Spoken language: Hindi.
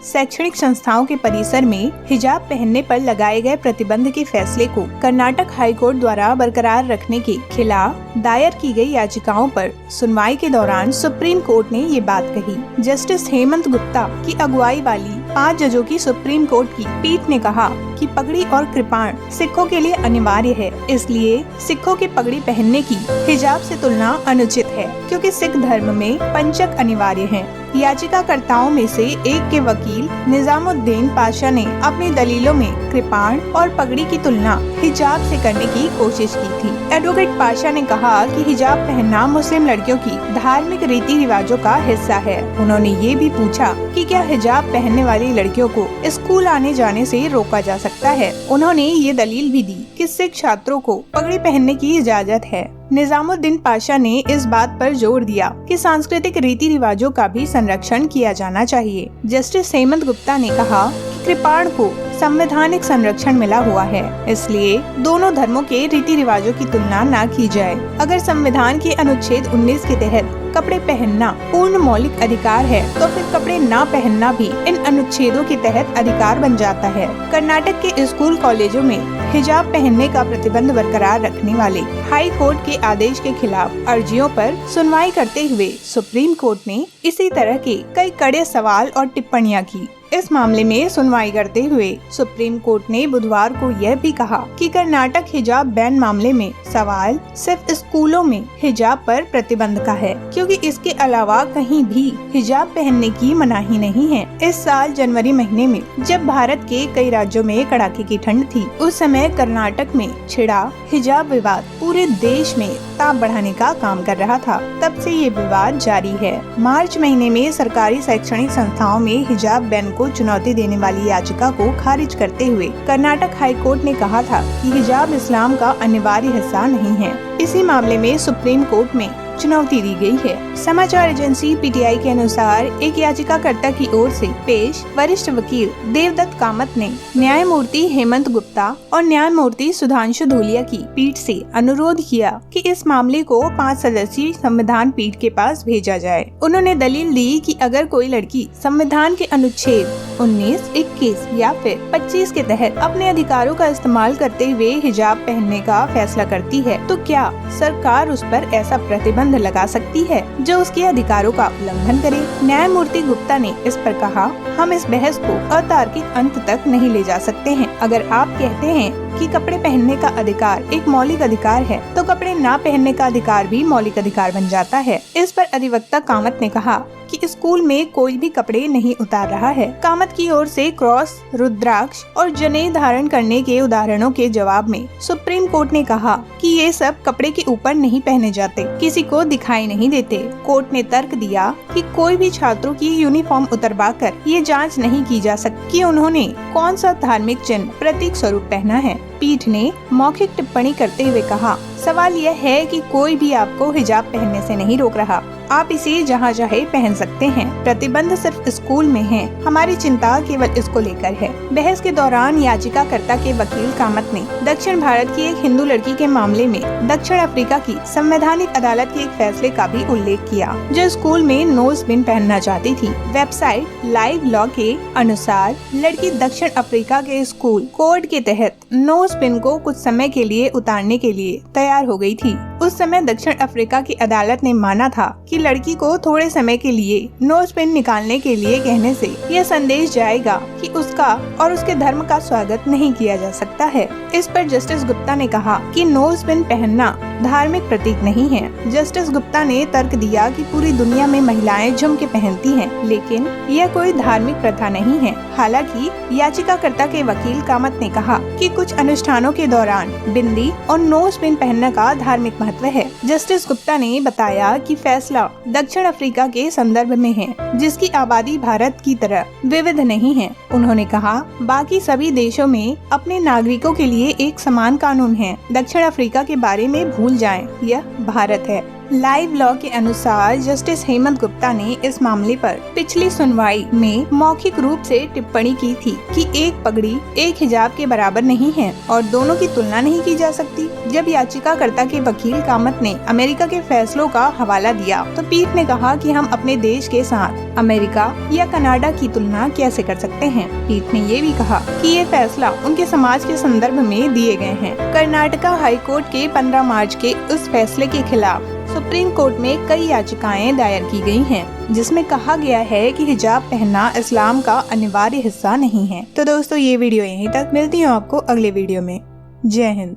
शैक्षणिक संस्थाओं के परिसर में हिजाब पहनने पर लगाए गए प्रतिबंध के फैसले को कर्नाटक हाई कोर्ट द्वारा बरकरार रखने के खिलाफ दायर की गई याचिकाओं पर सुनवाई के दौरान सुप्रीम कोर्ट ने ये बात कही। जस्टिस हेमंत गुप्ता की अगुवाई वाली 5 जजों की सुप्रीम कोर्ट की पीठ ने कहा कि पगड़ी और कृपाण सिखों के लिए अनिवार्य है, इसलिए सिखों की पगड़ी पहनने की हिजाब से तुलना अनुचित है, क्योंकि सिख धर्म में पंचक अनिवार्य है। याचिकाकर्ताओं में से एक के वकील निजामुद्दीन पाशा ने अपनी दलीलों में कृपाण और पगड़ी की तुलना हिजाब से करने की कोशिश की थी। एडवोकेट पाशा ने कहा कि हिजाब पहनना मुस्लिम लड़कियों की धार्मिक रीति रिवाजों का हिस्सा है। उन्होंने ये भी पूछा कि क्या हिजाब पहनने वाली लड़कियों को स्कूल आने जाने से रोका जा सकता है। उन्होंने ये दलील भी दी कि सिख छात्रों को पगड़ी पहनने की इजाजत है। निजामुद्दीन पाशा ने इस बात पर जोर दिया कि सांस्कृतिक रीति रिवाजों का भी संरक्षण किया जाना चाहिए। जस्टिस हेमंत गुप्ता ने कहा कि कृपाण को संवैधानिक संरक्षण मिला हुआ है, इसलिए दोनों धर्मों के रीति रिवाजों की तुलना न की जाए। अगर संविधान के अनुच्छेद 19 के तहत कपड़े पहनना पूर्ण मौलिक अधिकार है, तो फिर कपड़े न पहनना भी इन अनुच्छेदों के तहत अधिकार बन जाता है। कर्नाटक के स्कूल कॉलेजों में हिजाब पहनने का प्रतिबंध बरकरार रखने वाले हाई कोर्ट के आदेश के खिलाफ अर्जियों पर सुनवाई करते हुए सुप्रीम कोर्ट ने इसी तरह के कई कड़े सवाल और टिप्पणियां की। इस मामले में सुनवाई करते हुए सुप्रीम कोर्ट ने बुधवार को यह भी कहा कि कर्नाटक हिजाब बैन मामले में सवाल सिर्फ स्कूलों में हिजाब पर प्रतिबंध का है, क्योंकि इसके अलावा कहीं भी हिजाब पहनने की मनाही नहीं है। इस साल जनवरी महीने में जब भारत के कई राज्यों में कड़ाके की ठंड थी, उस समय कर्नाटक में छिड़ा हिजाब विवाद पूरे देश में ताप बढ़ाने का काम कर रहा था। तब से ये विवाद जारी है। मार्च महीने में सरकारी शैक्षणिक संस्थाओं में हिजाब बैन को चुनौती देने वाली याचिका को खारिज करते हुए कर्नाटक हाई कोर्ट ने कहा था कि हिजाब इस्लाम का अनिवार्य हिस्सा नहीं है। इसी मामले में सुप्रीम कोर्ट में चुनौती दी गई है। समाचार एजेंसी पीटीआई के अनुसार एक याचिकाकर्ता की ओर से पेश वरिष्ठ वकील देवदत्त कामत ने न्यायमूर्ति हेमंत गुप्ता और न्यायमूर्ति सुधांशु धूलिया की पीठ से अनुरोध किया कि इस मामले को 5 सदस्यीय संविधान पीठ के पास भेजा जाए। उन्होंने दलील दी कि अगर कोई लड़की संविधान के अनुच्छेद 19, 21 या फिर 25 के तहत अपने अधिकारों का इस्तेमाल करते हुए हिजाब पहनने का फैसला करती है, तो क्या सरकार उस पर ऐसा प्रतिबंध लगा सकती है जो उसके अधिकारों का उल्लंघन करे। न्यायमूर्ति गुप्ता ने इस पर कहा, हम इस बहस को अतार्किक अंत तक नहीं ले जा सकते हैं। अगर आप कहते हैं कि कपड़े पहनने का अधिकार एक मौलिक अधिकार है, तो कपड़े ना पहनने का अधिकार भी मौलिक अधिकार बन जाता है। इस पर अधिवक्ता कामत ने कहा कि स्कूल में कोई भी कपड़े नहीं उतार रहा है। कामत की ओर से क्रॉस, रुद्राक्ष और जनेऊ धारण करने के उदाहरणों के जवाब में सुप्रीम कोर्ट ने कहा कि ये सब कपड़े के ऊपर नहीं पहने जाते, किसी को दिखाई नहीं देते। कोर्ट ने तर्क दिया कि कोई भी छात्रों की यूनिफॉर्म उतरवाकर ये जांच नहीं की जा सकती कि उन्होंने कौन सा धार्मिक चिन्ह प्रतीक स्वरूप पहना है। पीठ ने मौखिक टिप्पणी करते हुए कहा, सवाल यह है कि कोई भी आपको हिजाब पहनने से नहीं रोक रहा, आप इसे जहाँ चाहे पहन सकते हैं। प्रतिबंध सिर्फ स्कूल में है। हमारी चिंता केवल इसको लेकर है। बहस के दौरान याचिकाकर्ता के वकील कामत ने दक्षिण भारत की एक हिंदू लड़की के मामले में दक्षिण अफ्रीका की संवैधानिक अदालत के एक फैसले का भी उल्लेख किया, जो स्कूल में नोज पिन पहनना चाहती थी। वेबसाइट लाइव लॉ के अनुसार लड़की दक्षिण अफ्रीका के स्कूल कोड के तहत नोज पिन को कुछ समय के लिए उतारने के लिए तैयार हो गई थी। उस समय दक्षिण अफ्रीका की अदालत ने माना था कि लड़की को थोड़े समय के लिए नोज पिन निकालने के लिए कहने से यह संदेश जाएगा कि उसका और उसके धर्म का स्वागत नहीं किया जा सकता है। इस पर जस्टिस गुप्ता ने कहा कि नोज पिन पहनना धार्मिक प्रतीक नहीं है। जस्टिस गुप्ता ने तर्क दिया कि पूरी दुनिया में महिलाएं झुमके पहनती हैं, लेकिन यह कोई धार्मिक प्रथा नहीं है। हालांकि याचिकाकर्ता के वकील कामत ने कहा कि कुछ अनुष्ठानों के दौरान बिंदी और नोज पिन पहनने का धार्मिक महत्व है। जस्टिस गुप्ता ने बताया कि फैसला दक्षिण अफ्रीका के संदर्भ में है, जिसकी आबादी भारत की तरह विविध नहीं है। उन्होंने कहा, बाकी सभी देशों में अपने नागरिकों के लिए एक समान कानून है। दक्षिण अफ्रीका के बारे में भूल जाएं, यह भारत है। लाइव लॉ के अनुसार जस्टिस हेमंत गुप्ता ने इस मामले पर पिछली सुनवाई में मौखिक रूप से टिप्पणी की थी कि एक पगड़ी एक हिजाब के बराबर नहीं है और दोनों की तुलना नहीं की जा सकती। जब याचिकाकर्ता के वकील कामत ने अमेरिका के फैसलों का हवाला दिया तो पीठ ने कहा कि हम अपने देश के साथ अमेरिका या कनाडा की तुलना कैसे कर सकते हैं। पीठ ने ये भी कहा कि ये फैसला उनके समाज के संदर्भ में दिए गए हैं। कर्नाटका हाई कोर्ट के 15 मार्च के उस फैसले के खिलाफ सुप्रीम कोर्ट में कई याचिकाएं दायर की गई हैं, जिसमें कहा गया है कि हिजाब पहनना इस्लाम का अनिवार्य हिस्सा नहीं है। तो दोस्तों ये वीडियो यहीं तक, मिलती हूँ आपको अगले वीडियो में। जय हिंद।